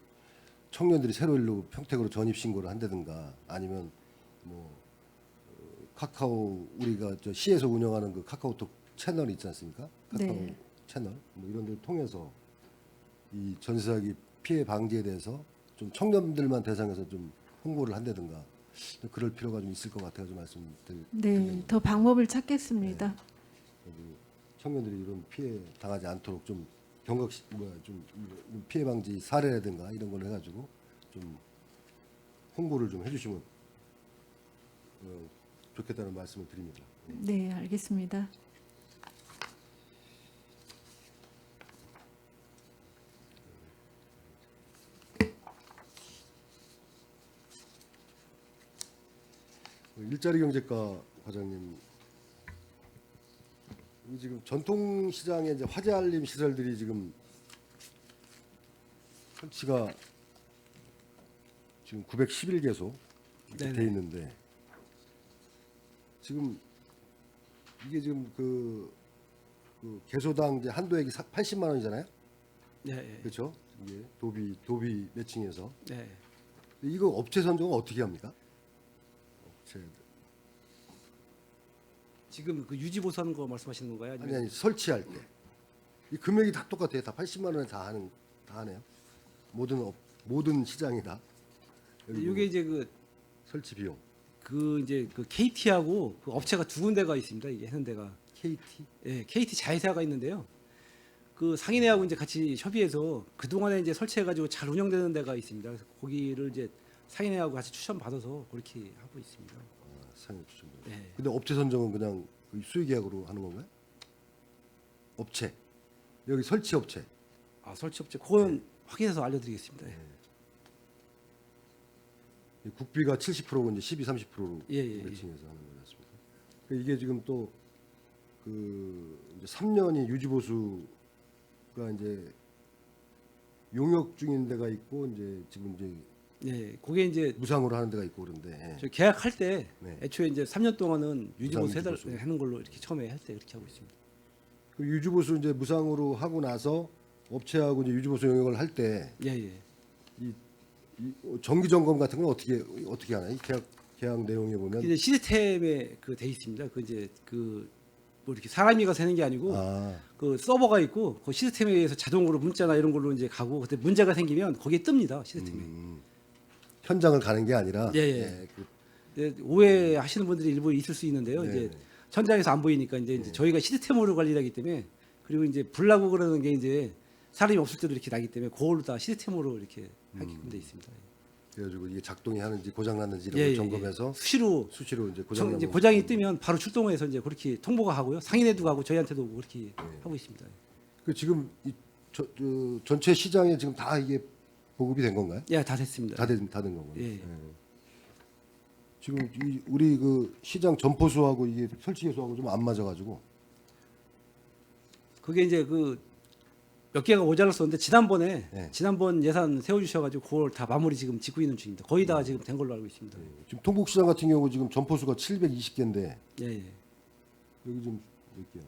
청년들이 새로 일로 평택으로 전입 신고를 한다든가 아니면 뭐 카카오 우리가 저 시에서 운영하는 그 카카오톡 채널이 있지 않습니까? 카카오 네. 채널 뭐 이런 데를 통해서 이 전세 사기 피해 방지에 대해서 좀 청년들만 대상해서 좀 홍보를 한다든가 그럴 필요가 좀 있을 것 같아서 말씀드리는 네, 더 방법을 찾겠습니다. 청년들이 이런 피해 당하지 않도록 좀 좀 피해 방지 사례라든가 이런 걸 해가지고 좀 홍보를 좀 해주시면 좋겠다는 말씀을 드립니다. 네, 알겠습니다. 일자리 경제과 과장님, 이 지금 전통 시장에 이제 화재 알림 시설들이 지금 설치가 지금 911개소 이렇게 돼 있는데 지금 이게 지금 그 개소당 이제 한도액이 80만 원이잖아요. 네. 그렇죠? 이게 도비 매칭해서 네. 이거 업체 선정은 어떻게 합니까? 업체 지금 그 유지 보수하는 거 말씀하시는 건가요? 아니면 아니 설치할 때 이 금액이 다 똑같아요. 다 80만 원에 다 하네요. 모든 시장이 다. 이게 이제 그 설치 비용. 이제 그 KT하고 그 업체가 두 군데가 있습니다. 이게 하는 데가 KT. KT 자회사가 있는데요. 그 상인회하고 이제 같이 협의해서 그 동안에 이제 설치해가지고 잘 운영되는 데가 있습니다. 그래서 거기를 이제 상인회하고 같이 추천 받아서 그렇게 하고 있습니다. 상인 추천. 네. 근데 업체 선정은 그냥 수의 계약으로 하는 건가요? 업체. 여기 설치 업체. 설치 업체 그건 확인해서 알려드리겠습니다. 국비가 70%고 이제 30%로 예. 매칭해서 하는 거지 않습니까? 이게 지금 또 이제 3년이 유지 보수가 이제 용역 중인 데가 있고 이제 지금 이제 그게 이제 무상으로 하는 데가 있고 그런데 저 계약할 때 네. 애초에 이제 3년 동안은 유지보수 무상 유지보수. 하는 걸로 이렇게 처음에 할 때 그렇게 하고 있습니다. 그 유지 보수 이제 무상으로 하고 나서 업체하고 이제 유지 보수 용역을 할 때 예. 이 정기 점검 같은 건 어떻게 하나? 이 계약 내용에 보면 이제 시스템에 그 돼 있습니다. 그 이제 그 뭐 이렇게 사람이 가서 하는 게 아니고 그 서버가 있고 그 시스템에 의해서 자동으로 문자나 이런 걸로 이제 가고 그때 문제가 생기면 거기에 뜹니다 시스템에. 현장을 가는 게 아니라 예, 예. 오해하시는 분들이 일부 있을 수 있는데요. 네. 이제 현장에서 안 보이니까 이제 저희가 시스템으로 관리하기 때문에 그리고 이제 불 나고 그러는 게 이제 사람이 없을 때도 이렇게 나기 때문에 그걸로 다 시스템으로 이렇게 하게끔 돼 있습니다. 그래가지고 이게 작동이 하는지 고장 났는지 이런 예, 걸 예, 점검해서 수시로 수시로 이제 고장 이제 나면 고장이 뜨면 바로 출동해서 이제 그렇게 통보가 하고요. 상인에도 가고 저희한테도 오고 그렇게 하고 있습니다. 그 지금 전체 시장에 지금 다 이게 보급이 된 건가요? 예, 다 됐습니다. 다된 건가요? 예. 지금 우리 그 시장 점포수하고 이게 설치 개수하고 좀 안 맞아가지고 그게 이제 그 몇 개가 모자랐었는데 네. 지난번 예산 세워주셔가지고 그걸 다 마무리 지금 짓고 있는 중입니다. 거의 다 지금 된 걸로 알고 있습니다. 지금 통곡시장 같은 경우 지금 점포수가 720개인데 예, 예. 여기 좀 볼게요.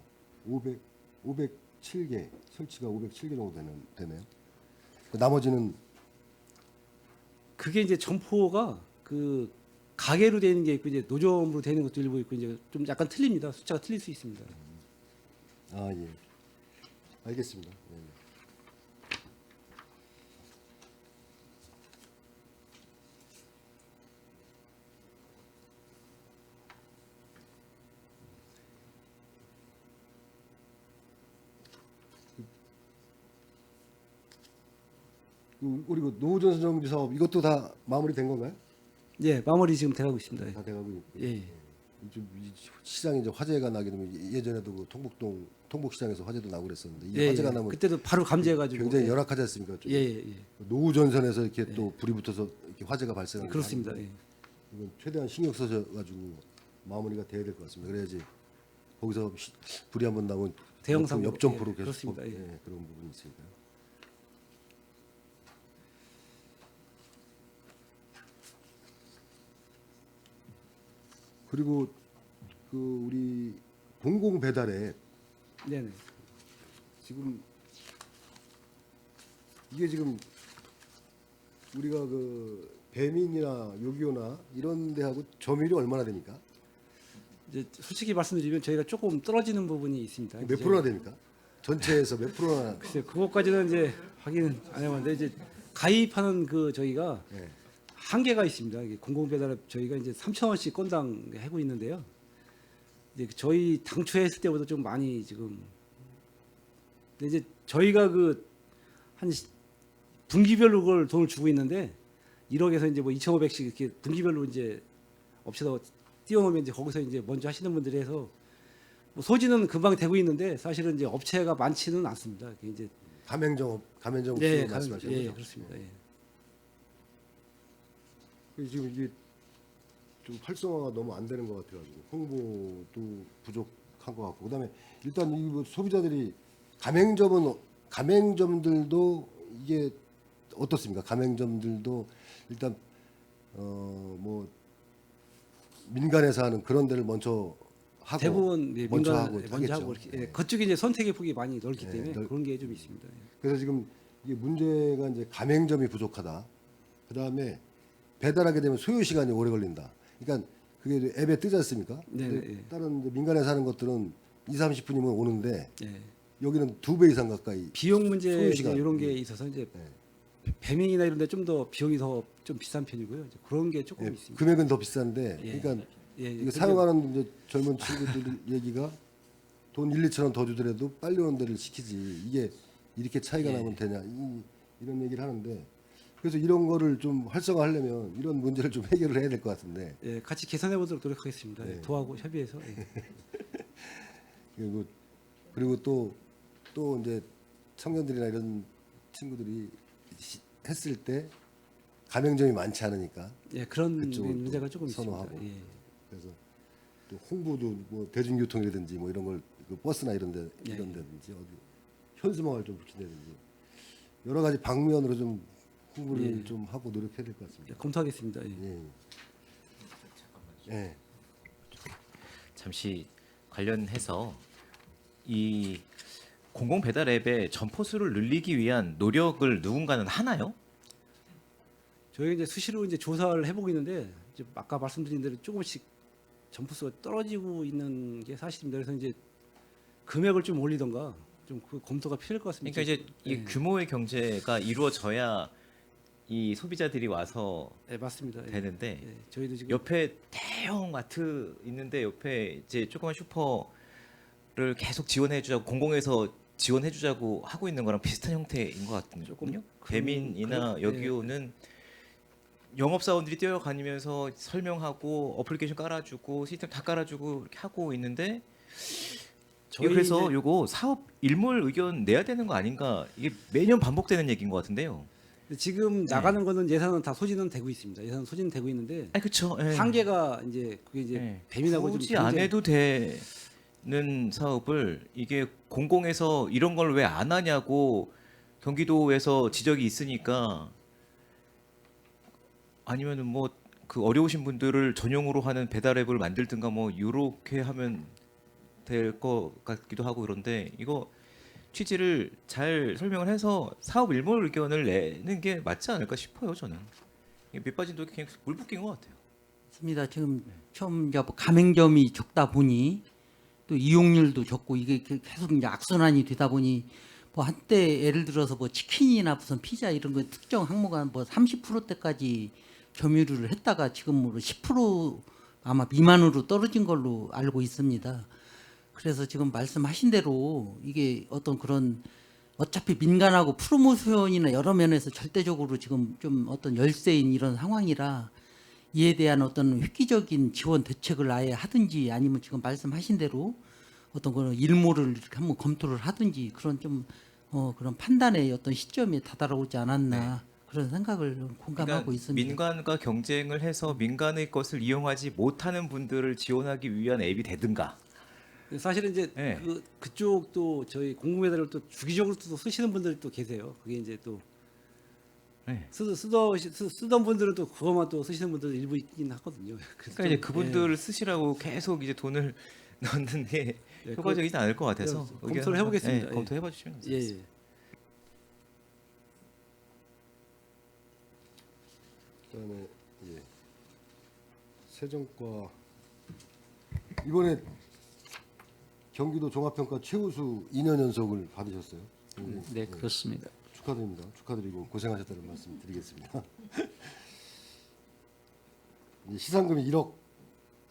507개 설치가 507개 정도 되네요. 나머지는 그게 이제 점포가 그 가게로 되는 게 있고 이제 노점으로 되는 것도 일부 있고 이제 좀 약간 틀립니다. 숫자가 틀릴 수 있습니다. 아 예. 알겠습니다. 예. 그리고 노후전 정비 사업 이것도 다 마무리된 건가요? 예, 마무리 지금 돼가고 있습니다. 다 돼가고 있고. 예. 좀 시장에 이제 화재가 나게 되면 예전에도 그 통곡시장에서 화재도 나고 그랬었는데 이게 예, 화재가 예. 나면 그때도 바로 감지해가지고 굉장히 열악하지 않습니까? 좀 예, 예, 예. 노후 전선에서 이렇게 또 불이 붙어서 이렇게 화재가 발생하는 그렇습니다. 게 예. 이건 최대한 신경 써서 가지고 마무리가 돼야 될 것 같습니다. 그래야지 거기서 불이 한번 나면 대형 또 사고, 옆점포로 예, 계속 그렇습니다. 예. 그런 부분이 있으니까. 그리고 그 우리 공공 배달에 네네. 지금 이게 지금 우리가 그 배민이나 요기요나 이런 데하고 점유율이 얼마나 됩니까? 이제 솔직히 말씀드리면 저희가 조금 떨어지는 부분이 있습니다. 몇 프로나 됩니까? 전체에서 몇 프로나? 글쎄요, 그것까지는 이제 확인 안 해봤는데 이제 가입하는 그 저희가 예. 한계가 있습니다. 이게 공공배달앱 저희가 이제 3,000원씩 건당 하고 있는데요. 이제 저희 당초 했을 때보다 좀 많이 지금. 근데 이제 저희가 그 한 분기별로 그걸 돈을 주고 있는데 1억에서 이제 뭐 2,500씩 이렇게 분기별로 이제 업체다 띄워놓으면 이제 거기서 이제 먼저 하시는 분들이 해서 뭐 소지는 금방 되고 있는데 사실은 이제 업체가 많지는 않습니다. 그게 이제 가맹점 예, 말씀하시는 예, 거죠? 그렇습니다. 예. 그래서 지금 이게 좀 활성화가 너무 안 되는 것 같아가지고 홍보도 부족한 것 같고 그다음에 일단 이 뭐 소비자들이 가맹점들도 이게 어떻습니까? 가맹점들도 일단 뭐 민간에서 하는 그런 데를 먼저 하고 대부분 예, 먼저 민간 하고 먼저 하겠죠. 하고 이렇게 예, 네. 그쪽이 이제 선택의 폭이 많이 넓기 네, 때문에 그런 게 좀 있습니다. 예. 그래서 지금 이게 문제가 이제 가맹점이 부족하다. 그다음에 배달하게 되면 소요 시간이 오래 걸린다. 그러니까 그게 이제 앱에 뜨지 않습니까? 네, 근데 네. 다른 이제 민간에서 하는 것들은 2-30분이면 오는데 예. 여기는 2배 이상 가까이. 비용 문제 소요 시간. 이런 게 있어서 이제 네. 배민이나 이런 데 좀 더 비용이 더 좀 비싼 편이고요. 이제 그런 게 조금 예, 있습니다. 금액은 더 비싼데 예. 그러니까 예, 이거 근데 사용하는 이제 젊은 친구들 얘기가 돈 1, 2천 원 더 주더라도 빨리 오는 데를 시키지 이게 이렇게 차이가 예. 나면 되냐 이런 얘기를 하는데 그래서 이런 거를 좀 활성화하려면 이런 문제를 좀 해결을 해야 될 것 같은데 예, 같이 개선해 보도록 노력하겠습니다. 네. 예, 도하고 협의해서. 예. 그리고 또 이제 청년들이나 이런 친구들이 했을 때 가맹점이 많지 않으니까 예, 그런 그쪽을 문제가 또 조금 선호하고. 있습니다. 예. 그래서 또 홍보도 뭐 대중교통이라든지 뭐 이런 걸 그 버스나 이런 데 예. 이런 데든지 어디 현수막을 좀 붙인다든지 여러 가지 방면으로 좀 홍보를 예. 좀 하고 노력해야 될 것 예, 같습니다. 검토하겠습니다. 예. 예. 예. 잠시 관련해서 이 공공 배달 앱의 점포 수를 늘리기 위한 노력을 누군가는 하나요? 저희가 이제 수시로 이제 조사를 해보고 있는데 이제 아까 말씀드린 대로 조금씩 점포수가 떨어지고 있는 게 사실입니다. 그래서 이제 금액을 좀 올리던가 좀 그 검토가 필요할 것 같습니다. 그러니까 이제 이 예. 규모의 경제가 이루어져야 이 소비자들이 와서 네, 맞습니다. 예. 되는데 예, 저희도 지금 옆에 대형 마트 있는데 옆에 이제 조그만 슈퍼를 계속 지원해주자고 공공에서 지원해주자고 하고 있는 거랑 비슷한 형태인 것 같거든요. 조금 배민이나 그런- 여기오는 영업사원들이 뛰어다니면서 설명하고 어플리케이션 깔아주고 시스템 다 깔아주고 이렇게 하고 있는데 저희 그래서 이제- 요거 사업 일몰 의견 내야 되는 거 아닌가 이게 매년 반복되는 얘기인 것 같은데요. 근데 지금 네. 나가는 거는 예산은 다 소진은 되고 있습니다. 예산은 소진 되고 있는데 아 그렇죠. 한계가 이제 그게 이제 네. 배민하고 좀 굳이 안 해도 되는 사업을 이게 공공에서 이런 걸 왜 안 하냐고 경기도에서 지적이 있으니까 아니면은 뭐 그 어려우신 분들을 전용으로 하는 배달 앱을 만들든가 뭐 이렇게 하면 될 것 같기도 하고 그런데 이거 취지를 잘 설명을 해서 사업 일몰 의견을 내는 게 맞지 않을까 싶어요 저는. 이게 밑빠진 독이 그냥 물 붓긴 것 같아요. 맞습니다. 지금 처음 이제 가맹점이 적다 보니 또 이용률도 적고 이게 계속 이제 악순환이 되다 보니 뭐 한때 예를 들어서 뭐 치킨이나 무슨 피자 이런 거 특정 항목은 뭐 30%대까지 점유율을 했다가 지금으로 10% 아마 미만으로 떨어진 걸로 알고 있습니다. 그래서 지금 말씀하신 대로 이게 어떤 그런 어차피 민간하고 프로모션이나 여러 면에서 절대적으로 지금 좀 어떤 열세인 이런 상황이라 이에 대한 어떤 획기적인 지원 대책을 아예 하든지 아니면 지금 말씀하신 대로 어떤 그런 일몰을 이렇게 한번 검토를 하든지 그런 좀 그런 판단의 어떤 시점에 다다라오지 않았나 그런 생각을 공감하고 그러니까 있습니다. 민간과 경쟁을 해서 민간의 것을 이용하지 못하는 분들을 지원하기 위한 앱이 되든가. 사실은 이제 네. 그쪽도 저희 공공배달을 또 주기적으로 또 쓰시는 분들이 또 계세요. 그게 이제 또 네. 쓰던 분들은 또 그것만 또 쓰시는 분들 일부 있긴 하거든요. 그래서 그러니까 이제 좀, 그분들을 쓰시라고 계속 이제 돈을 넣는 게 예, 효과적이지 않을 것 같아서 그 의견 검토를 해보겠습니다. 네, 검토해봐 주시면 예, 감사하겠습니다. 예. 그다음에 예. 세정과 이번에 경기도 종합평가 최우수 2년 연속을 받으셨어요. 네, 그렇습니다. 축하드립니다. 축하드리고 고생하셨다는 말씀 드리겠습니다. 이제 시상금이 1억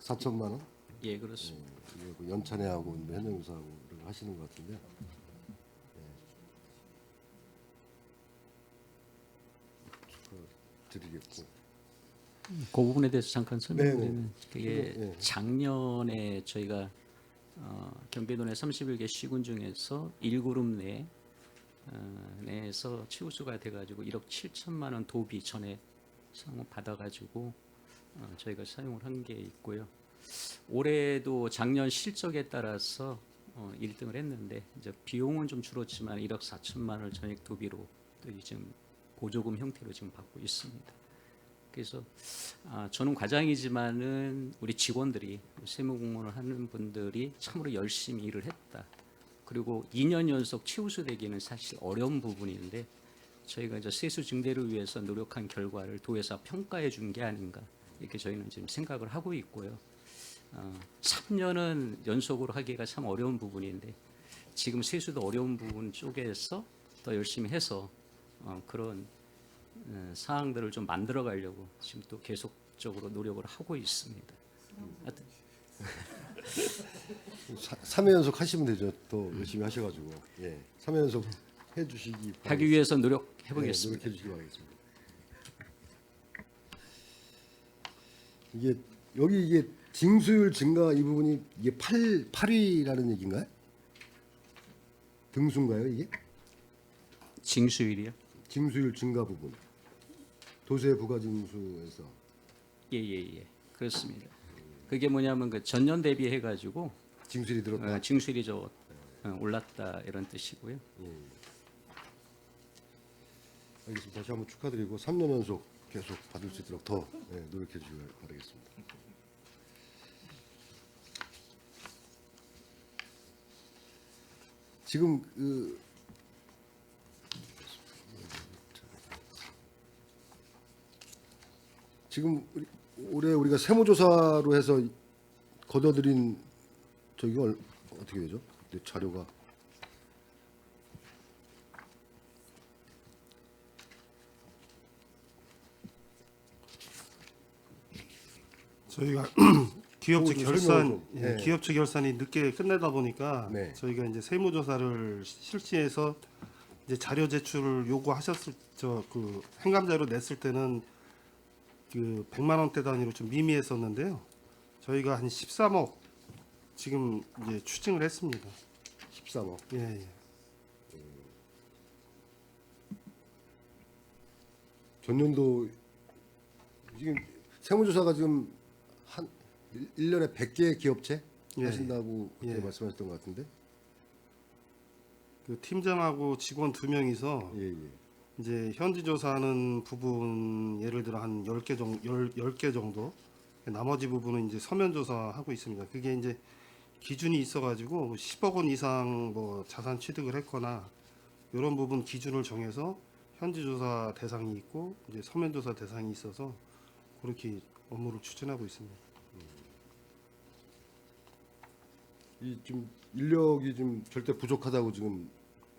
4천만 원. 예, 그렇습니다. 그리고 연찬회하고 현장유사하고 하시는 것 같은데. 축하드리겠고. 그 부분에 대해서 잠깐 설명드리면 그게 네. 작년에 저희가 경기도 내 31개 시군 중에서 1그룹 내에서 최우수가 돼가지고 1억 7천만 원 도비 전에 상을 받아가지고 저희가 사용을 한 게 있고요. 올해도 작년 실적에 따라서 1등을 했는데 이제 비용은 좀 줄었지만 1억 4천만 원을 전액 도비로 또 지금 보조금 형태로 지금 받고 있습니다. 그래서 저는 과장이지만은 우리 직원들이 세무공무원을 하는 분들이 참으로 열심히 일을 했다. 그리고 2년 연속 최우수 되기는 사실 어려운 부분인데 저희가 이제 세수 증대를 위해서 노력한 결과를 도에서 평가해 준 게 아닌가 이렇게 저희는 지금 생각을 하고 있고요. 3년은 연속으로 하기가 참 어려운 부분인데 지금 세수도 어려운 부분 쪽에서 더 열심히 해서 그런 사항들을 좀 만들어 가려고 지금 또 계속적으로 노력을 하고 있습니다. 하여튼 3회 연속 하시면 되죠. 또 열심히 하셔가지고. 예. 3회 연속 해주시기 하기 위해서 노력해 네, 보겠습니다. 노력해 주시기 바라겠습니다. 이게 여기 이게 징수율 증가 이 부분이 이게 8위라는 얘기인가요? 등수인가요 이게? 징수율이요? 징수율 증가 부분. 도세 부가 징수에서 예. 그렇습니다. 그게 뭐냐면 그 전년 대비해 가지고 징수율이 늘었다. 징수율이 올랐다 이런 뜻이고요. 알겠습니다. 다시 한번 축하드리고 3년 연속 계속 받을 수 있도록 더 노력해 주시기 바라겠습니다. 지금 지금 올해 우리가 세무조사로 해서 거둬들인 저기가 어떻게 되죠? 자료가 저희가 기업체 좀 결산, 설명을 좀, 예, 네. 기업체 결산이 늦게 끝내다 보니까 네. 저희가 이제 세무조사를 실시해서 이제 자료 제출을 요구하셨을 그 행감자료 냈을 때는 그 100만 원대 단위로 좀 미미했었는데요. 저희가 한 13억 지금 이제 추징을 했습니다. 13억. 예, 예. 전년도 지금 세무조사가 지금 한 1년에 100개의 기업체 예, 하신다고 그때 예. 말씀하셨던 것 같은데. 그 팀장하고 직원 2명이서 예, 예. 이제 현지 조사하는 부분 예를 들어 한 10개 정도 나머지 부분은 이제 서면 조사하고 있습니다. 그게 이제 기준이 있어 가지고 10억 원 이상 뭐 자산 취득을 했거나 이런 부분 기준을 정해서 현지 조사 대상이 있고 이제 서면 조사 대상이 있어서 그렇게 업무를 추진하고 있습니다. 이 지금 인력이 좀 절대 부족하다고 지금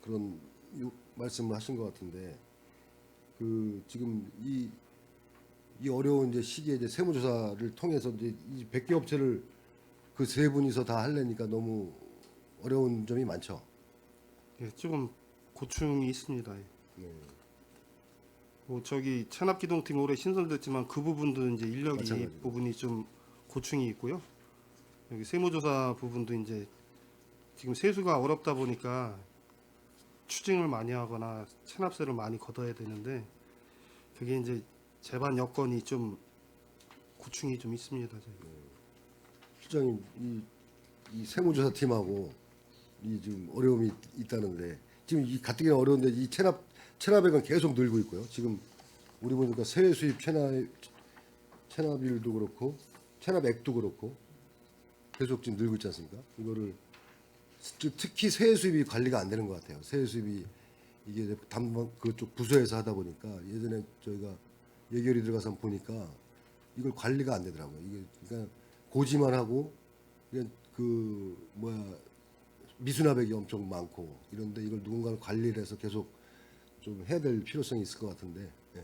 그런 말씀을 하신 것 같은데 그 지금 이 어려운 이제 시기에 이제 세무조사를 통해서 이제 이 100개 업체를 그 세 분이서 다 하려니까 너무 어려운 점이 많죠. 예, 조금 고충이 있습니다. 예. 네. 뭐 저기 체납기동팀 올해 신설됐지만 그 부분도 이제 인력이 마찬가지고. 부분이 좀 고충이 있고요. 여기 세무조사 부분도 이제 지금 세수가 어렵다 보니까 추징을 많이 하거나 체납세를 많이 걷어야 되는데 그게 이제 재반 여건이 좀 고충이 좀 있습니다. 저희. 실장님 이 세무조사 팀하고 이 지금 어려움이 있다는데 지금 이 가뜩이나 어려운데 이 체납액은 계속 늘고 있고요. 지금 우리 보니까 세외 수입 체납일도 그렇고 체납액도 그렇고 계속 지금 늘고 있지 않습니까? 이거를 특히 세외 수입이 관리가 안 되는 것 같아요. 세외 수입이 이게 담당 그쪽 부서에서 하다 보니까 예전에 저희가 예결이 들어가서 보니까 이걸 관리가 안 되더라고요. 이게 그러니까 고지만 하고 그냥 그 뭐야 미수납액이 엄청 많고 이런데 이걸 누군가 관리를 해서 계속 좀 해야 될 필요성이 있을 것 같은데. 예.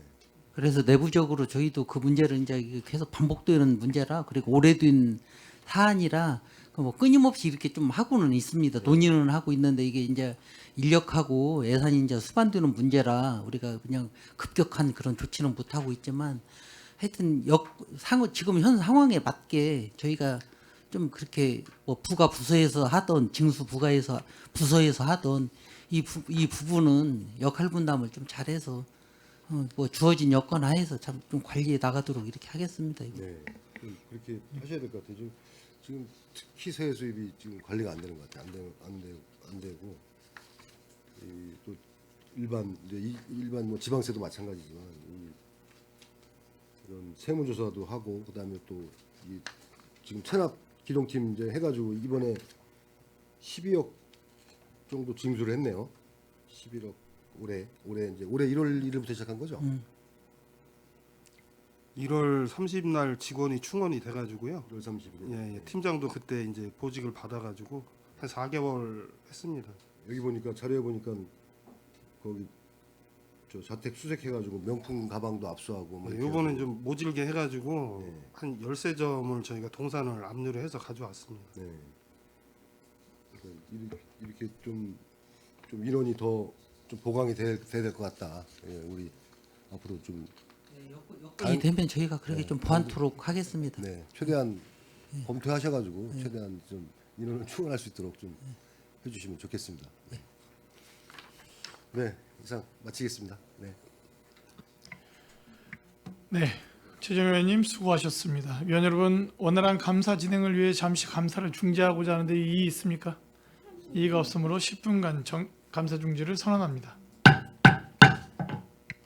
그래서 내부적으로 저희도 그 문제를 이제 이게 계속 반복되는 문제라 그리고 오래된 사안이라 그뭐 끊임없이 이렇게 좀 하고는 있습니다. 논의는 하고 있는데 이게 이제 인력하고 예산이 이제 수반되는 문제라 우리가 그냥 급격한 그런 조치는 못 하고 있지만 하여튼 지금 현 상황에 맞게 저희가 좀 그렇게 뭐 부가 부서에서 하던 징수 부가에서 부서에서 하던 이 부분은 역할 분담을 좀 잘해서 뭐 주어진 여건 하에서 참 좀 관리해 나가도록 이렇게 하겠습니다. 이거. 네. 좀 그렇게 하셔야 될 것 같아요. 지금 특히 세외 수입이 지금 관리가 안 되는 것 같아요. 안 되고 또 일반 뭐 지방세도 마찬가지지만 이런 세무조사도 하고 그다음에 또 지금 체납 기동팀 이제 해가지고 이번에 12억 정도 징수를 했네요. 11억 올해 이제 올해 1월 1일부터 시작한 거죠. 1월 30날 직원이 충원이 돼가지고요. 1월 30일. 예, 예, 팀장도 그때 이제 보직을 받아가지고 한 4개월 했습니다. 여기 보니까 자료에 보니까 거기 저 자택 수색해가지고 명품 가방도 압수하고 뭐 이렇게 요번엔 해가지고. 좀 모질게 해가지고 네. 한 13점을 저희가 동산을 압류를 해서 가져왔습니다. 네. 그러니까 이렇게 좀 인원이 더 좀 보강이 돼야 될 것 같다. 예, 우리 앞으로 좀 여건이 되면 저희가 그렇게 네. 좀 보완토록 하겠습니다. 네, 최대한 검토하셔가지고 최대한 좀 인원을 충원할 수 있도록 좀 해주시면 좋겠습니다. 네, 이상 마치겠습니다. 네. 네, 최정 의원님 수고하셨습니다. 위원 여러분, 원활한 감사 진행을 위해 잠시 감사를 중지하고자 하는데 이의 있습니까? 이의가 없으므로 10분간 감사 중지를 선언합니다.